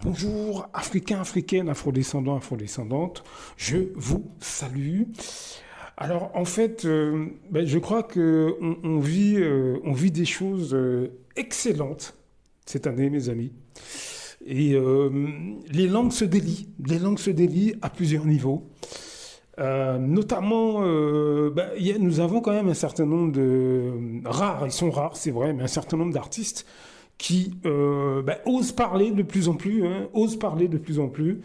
Bonjour, Africains, Africaines, Afrodescendants, Afrodescendantes, je vous salue. Alors en fait, je crois on vit des choses excellentes cette année, mes amis. Et les langues se délient à plusieurs niveaux. Notamment, nous avons quand même un certain nombre rares, ils sont rares, c'est vrai, mais un certain nombre d'artistes qui osent parler de plus en plus, hein, osent parler de plus en plus.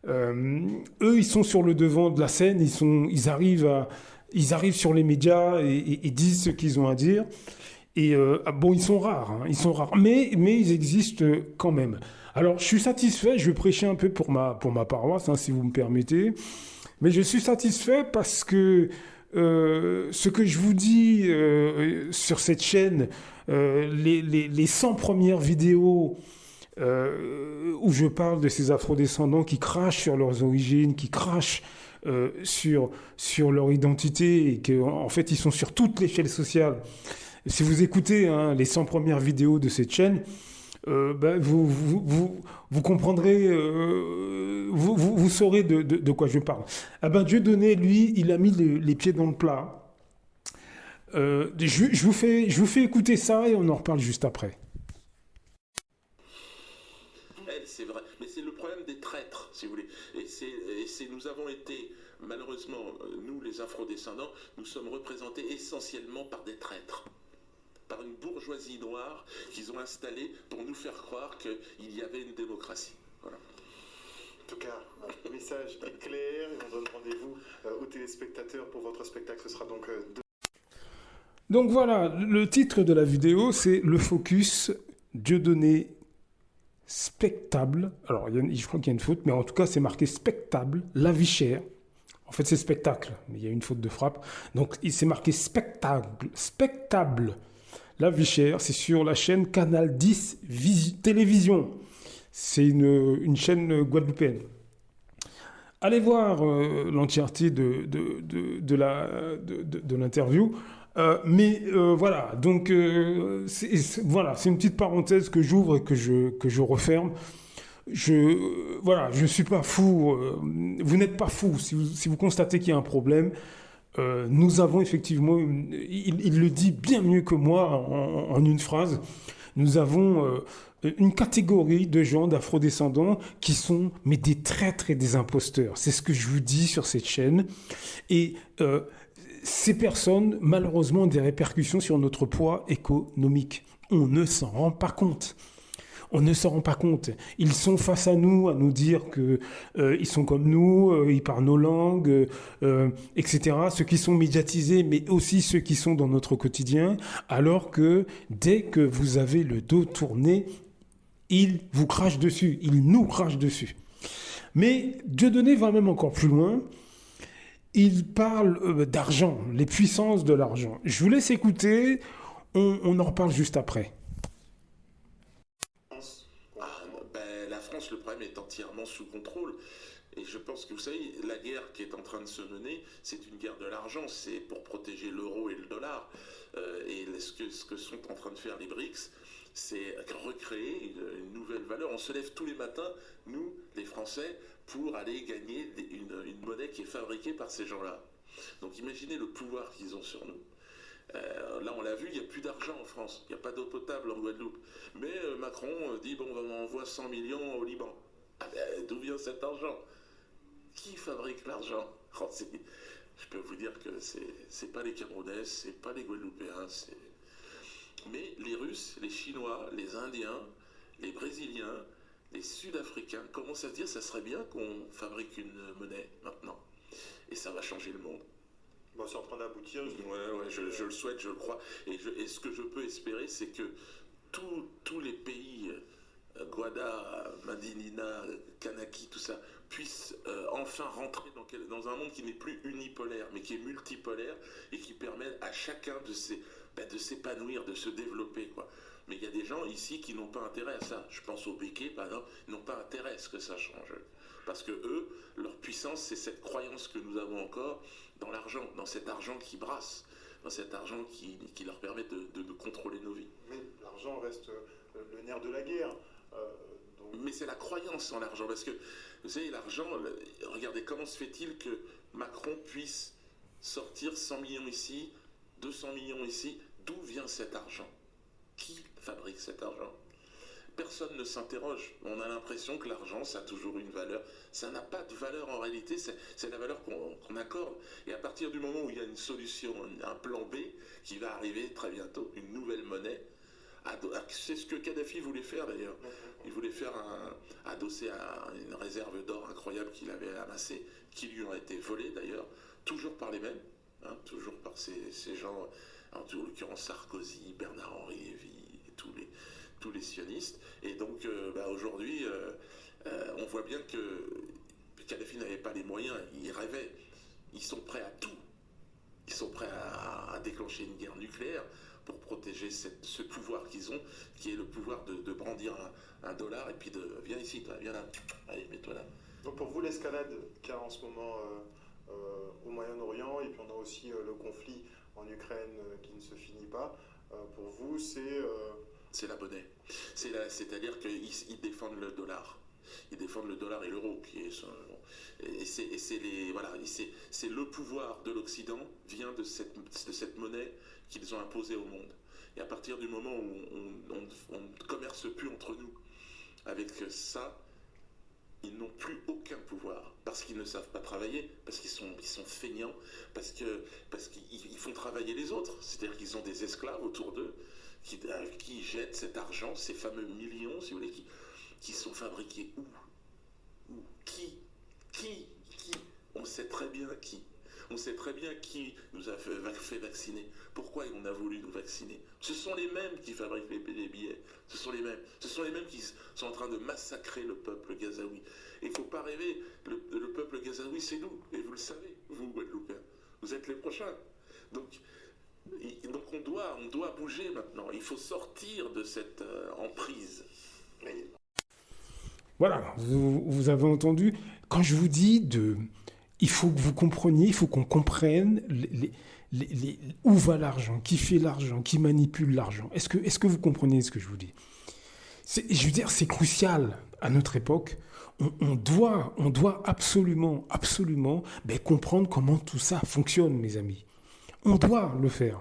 Eux, ils sont sur le devant de la scène, ils arrivent sur les médias et disent ce qu'ils ont à dire. Et bon, ils sont rares, hein, ils sont rares, mais ils existent quand même. Alors, je suis satisfait, je vais prêcher un peu pour ma paroisse, hein, si vous me permettez. Mais je suis satisfait parce que ce que je vous dis sur cette chaîne, les 100 premières vidéos où je parle de ces afrodescendants qui crachent sur leurs origines, qui crachent sur leur identité et qu'en fait ils sont sur toute l'échelle sociale. Si vous écoutez hein, les 100 premières vidéos de cette chaîne, vous comprendrez, vous saurez de quoi je parle. Ah ben, Dieudonné, lui, il a mis les pieds dans le plat. Je vous fais écouter ça et on en reparle juste après. C'est vrai, mais c'est le problème des traîtres, si vous voulez. Nous avons été, malheureusement, nous les afrodescendants, nous sommes représentés essentiellement par des traîtres, par une bourgeoisie noire qu'ils ont installée pour nous faire croire qu'il y avait une démocratie. Voilà. En tout cas, le message est clair et on donne rendez-vous aux téléspectateurs pour votre spectacle. Ce sera donc Donc voilà, le titre de la vidéo, c'est le focus Dieudonné spectable. Alors, je crois qu'il y a une faute, mais en tout cas, c'est marqué spectable, la vie chère. En fait, c'est spectacle, mais il y a une faute de frappe. Donc, c'est marqué spectable, la vie chère. C'est sur la chaîne Canal 10 Télévision. C'est une chaîne guadeloupéenne. Allez voir l'entièreté de l'interview. Voilà, donc voilà, c'est une petite parenthèse que j'ouvre et que je referme. Je suis pas fou. Vous n'êtes pas fou si vous constatez qu'il y a un problème. Nous avons effectivement, il le dit bien mieux que moi en une phrase. Nous avons une catégorie de gens d'afrodescendants qui sont mais des traîtres et des imposteurs. C'est ce que je vous dis sur cette chaîne. Et ces personnes, malheureusement, ont des répercussions sur notre poids économique. On ne s'en rend pas compte. On ne s'en rend pas compte. Ils sont face à nous dire que ils sont comme nous, ils parlent nos langues, etc. Ceux qui sont médiatisés, mais aussi ceux qui sont dans notre quotidien, alors que dès que vous avez le dos tourné, ils vous crachent dessus, ils nous crachent dessus. Mais Dieudonné va même encore plus loin. Il parle d'argent, les puissances de l'argent. Je vous laisse écouter, on en reparle juste après. La France, le problème est entièrement sous contrôle. Et je pense que vous savez, la guerre qui est en train de se mener, c'est une guerre de l'argent, c'est pour protéger l'euro et le dollar. Et ce que sont en train de faire les BRICS, c'est recréer une nouvelle valeur. On se lève tous les matins, nous, les Français, pour aller gagner une monnaie qui est fabriquée par ces gens-là. Donc imaginez le pouvoir qu'ils ont sur nous. Là, on l'a vu, il n'y a plus d'argent en France. Il n'y a pas d'eau potable en Guadeloupe. Mais Macron dit, bon, on envoie 100 millions au Liban. Ah ben, d'où vient cet argent? Qui fabrique l'argent? Je peux vous dire que c'est pas les Camerounais, c'est pas les Guadeloupéens, mais les Russes, les Chinois, les Indiens, les Brésiliens, les Sud-Africains commencent à se dire ça serait bien qu'on fabrique une monnaie maintenant. Et ça va changer le monde. bon, c'est en train d'aboutir. Ouais, je le souhaite, je le crois. Et ce que je peux espérer, c'est que tous les pays, Guada, Madinina, Kanaki, tout ça, puissent enfin rentrer dans un monde qui n'est plus unipolaire, mais qui est multipolaire et qui permet à chacun de s'épanouir, de se développer, quoi. Mais il y a des gens ici qui n'ont pas intérêt à ça. Je pense aux béquets, par exemple, n'ont pas intérêt à ce que ça change. Parce que eux, leur puissance, c'est cette croyance que nous avons encore dans l'argent, dans cet argent qui brasse, dans cet argent qui leur permet de contrôler nos vies. Mais l'argent reste le nerf de la guerre. Mais c'est la croyance en l'argent, parce que, vous savez, l'argent, regardez, comment se fait-il que Macron puisse sortir 100 millions ici, 200 millions ici? D'où vient cet argent? Qui fabrique cet argent? Personne ne s'interroge. On a l'impression que l'argent, ça a toujours une valeur. Ça n'a pas de valeur en réalité, c'est la valeur qu'on accorde. Et à partir du moment où il y a une solution, un plan B qui va arriver très bientôt, une nouvelle monnaie, c'est ce que Kadhafi voulait faire d'ailleurs. Il voulait faire adossé à une réserve d'or incroyable qu'il avait amassée, qui lui ont été volée d'ailleurs, toujours par les mêmes, hein, toujours par ces gens, en l'occurrence Sarkozy, Bernard-Henri Lévy, et tous les sionistes. Et donc aujourd'hui, on voit bien que Kadhafi n'avait pas les moyens, il rêvait. Ils sont prêts à tout. Ils sont prêts à déclencher une guerre nucléaire pour protéger ce pouvoir qu'ils ont, qui est le pouvoir de brandir un dollar et puis viens ici, toi, viens là, allez, mets-toi là. Donc pour vous, l'escalade qu'il y a en ce moment au Moyen-Orient, et puis on a aussi le conflit en Ukraine qui ne se finit pas, pour vous, c'est la monnaie. C'est-à-dire qu'ils défendent le dollar. Ils défendent le dollar et l'euro, qui est c'est le pouvoir de l'Occident vient de cette monnaie qu'ils ont imposée au monde. Et à partir du moment où on ne commerce plus entre nous avec ça, ils n'ont plus aucun pouvoir parce qu'ils ne savent pas travailler, parce qu'ils sont feignants, parce qu'ils font travailler les autres. C'est-à-dire qu'ils ont des esclaves autour d'eux qui jettent cet argent, ces fameux millions, si vous voulez, qui sont fabriqués où? Qui? On sait très bien qui. On sait très bien qui nous a fait vacciner. Pourquoi on a voulu nous vacciner? Ce sont les mêmes qui fabriquent les billets. Ce sont les mêmes. Ce sont les mêmes qui sont en train de massacrer le peuple gazaoui. Et il ne faut pas rêver. Le peuple gazaoui, c'est nous. Et vous le savez, vous, Guadeloupéens. Vous êtes les prochains. Donc on doit bouger maintenant. Il faut sortir de cette emprise. Voilà, vous avez entendu. Quand je vous dis il faut que vous compreniez, il faut qu'on comprenne où va l'argent, qui fait l'argent, qui manipule l'argent. Est-ce que vous comprenez ce que je vous dis? Je veux dire, c'est crucial à notre époque. On doit absolument comprendre comment tout ça fonctionne, mes amis. On doit le faire.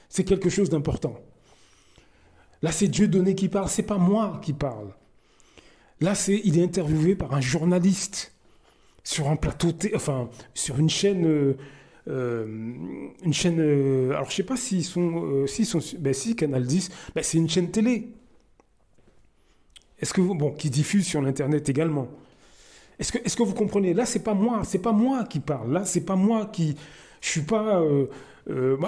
C'est quelque chose d'important. Là, c'est Dieudonné qui parle, c'est pas moi qui parle. Là, il est interviewé par un journaliste sur un plateau, sur une chaîne. Alors, je sais pas s'ils sont, si Canal 10, c'est une chaîne télé. Est-ce que qui diffuse sur l'internet également. Est-ce que vous comprenez? Là, c'est pas moi qui parle. Là, c'est pas moi qui, je suis pas.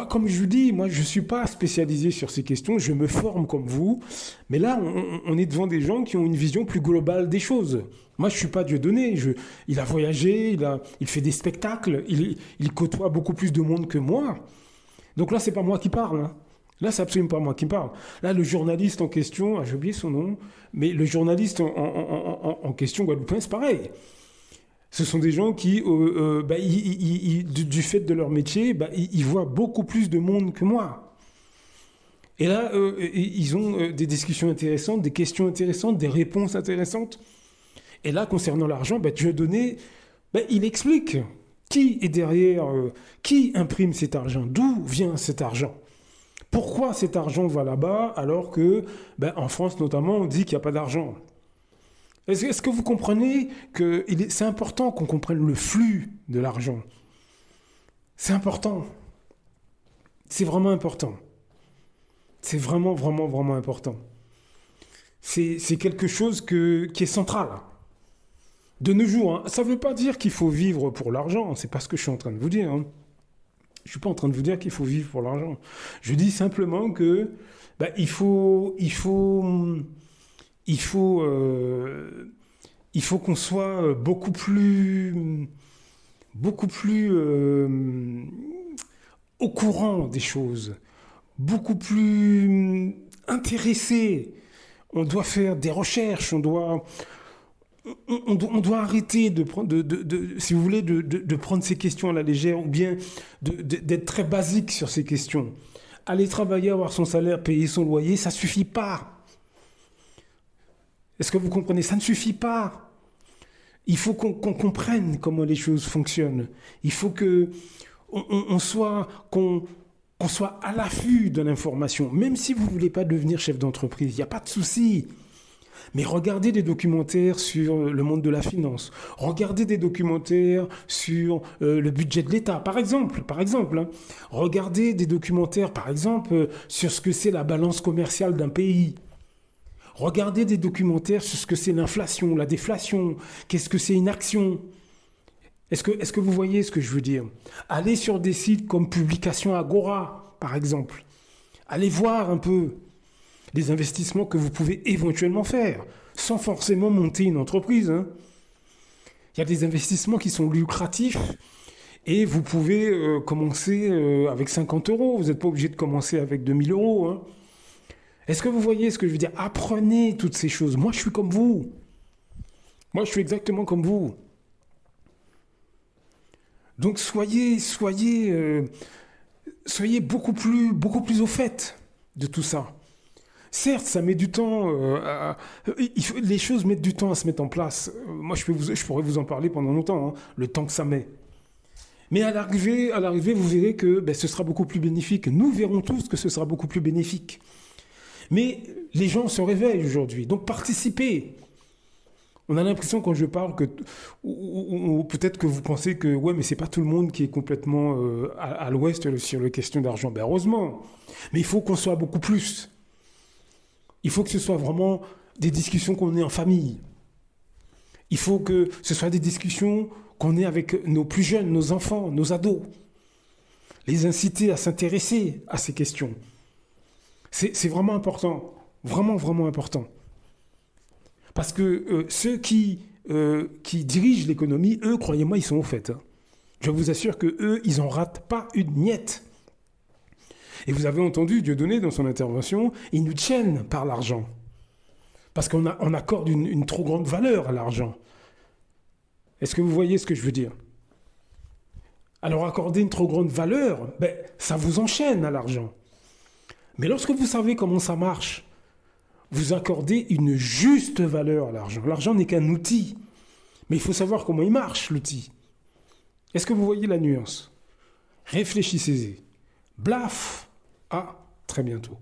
Comme je vous dis, moi, je ne suis pas spécialisé sur ces questions, je me forme comme vous, mais là, on est devant des gens qui ont une vision plus globale des choses. Moi, je ne suis pas Dieudonné, il a voyagé, il fait des spectacles, il côtoie beaucoup plus de monde que moi. Donc là, ce n'est pas moi qui parle. Hein. Là, c'est absolument pas moi qui parle. Là, le journaliste en question, j'ai oublié son nom, mais le journaliste en question, guadeloupéen, c'est pareil. Ce sont des gens qui, du fait de leur métier, ils voient beaucoup plus de monde que moi. Et là, ils ont des discussions intéressantes, des questions intéressantes, des réponses intéressantes. Et là, concernant l'argent, Dieudonné, il explique qui est derrière, qui imprime cet argent, d'où vient cet argent. Pourquoi cet argent va là-bas alors que, en France notamment, on dit qu'il n'y a pas d'argent. Est-ce que vous comprenez que c'est important qu'on comprenne le flux de l'argent? C'est important. C'est vraiment important. C'est vraiment, vraiment, vraiment important. C'est quelque chose qui est central. De nos jours, hein. Ça ne veut pas dire qu'il faut vivre pour l'argent. C'est pas ce que je suis en train de vous dire. Hein. Je ne suis pas en train de vous dire qu'il faut vivre pour l'argent. Je dis simplement que il faut qu'on soit beaucoup plus au courant des choses, beaucoup plus intéressé. On doit faire des recherches, on doit arrêter si vous voulez, de prendre ces questions à la légère ou bien d'être très basique sur ces questions. Aller travailler, avoir son salaire, payer son loyer, ça suffit pas. Est-ce que vous comprenez? Ça ne suffit pas. Il faut qu'on comprenne comment les choses fonctionnent. Il faut qu'on soit à l'affût de l'information. Même si vous ne voulez pas devenir chef d'entreprise, il n'y a pas de souci. Mais regardez des documentaires sur le monde de la finance. Regardez des documentaires sur le budget de l'État, par exemple. Hein. Regardez des documentaires, par exemple, sur ce que c'est la balance commerciale d'un pays. Regardez des documentaires sur ce que c'est l'inflation, la déflation. Qu'est-ce que c'est une action? Est-ce que vous voyez ce que je veux dire? Allez sur des sites comme Publication Agora, par exemple. Allez voir un peu les investissements que vous pouvez éventuellement faire, sans forcément monter une entreprise. Hein. Il y a des investissements qui sont lucratifs et vous pouvez commencer avec 50 euros. Vous n'êtes pas obligé de commencer avec 2000 euros. Hein. Est-ce que vous voyez ce que je veux dire? Apprenez toutes ces choses. Moi, je suis comme vous. Moi, je suis exactement comme vous. Donc, soyez beaucoup plus au fait de tout ça. Certes, ça met du temps, les choses mettent du temps à se mettre en place. Moi, je pourrais vous en parler pendant longtemps, hein, le temps que ça met. Mais à l'arrivée, vous verrez que ce sera beaucoup plus bénéfique. Nous verrons tous que ce sera beaucoup plus bénéfique. Mais les gens se réveillent aujourd'hui, donc participez. On a l'impression quand je parle que, ou peut-être que vous pensez que ouais, mais c'est pas tout le monde qui est complètement à l'ouest sur les questions d'argent. Ben heureusement, mais il faut qu'on soit beaucoup plus. Il faut que ce soit vraiment des discussions qu'on ait en famille. Il faut que ce soit des discussions qu'on ait avec nos plus jeunes, nos enfants, nos ados. Les inciter à s'intéresser à ces questions. C'est vraiment important. Vraiment, vraiment important. Parce que ceux qui dirigent l'économie, eux, croyez-moi, ils sont au fait. Hein. Je vous assure qu'eux, ils n'en ratent pas une miette. Et vous avez entendu Dieudonné dans son intervention, ils nous tiennent par l'argent. Parce qu'on accorde une trop grande valeur à l'argent. Est-ce que vous voyez ce que je veux dire? Alors accorder une trop grande valeur, ça vous enchaîne à l'argent. Mais lorsque vous savez comment ça marche, vous accordez une juste valeur à l'argent. L'argent n'est qu'un outil. Mais il faut savoir comment il marche, l'outil. Est-ce que vous voyez la nuance? Réfléchissez-y. Blaf! À très bientôt.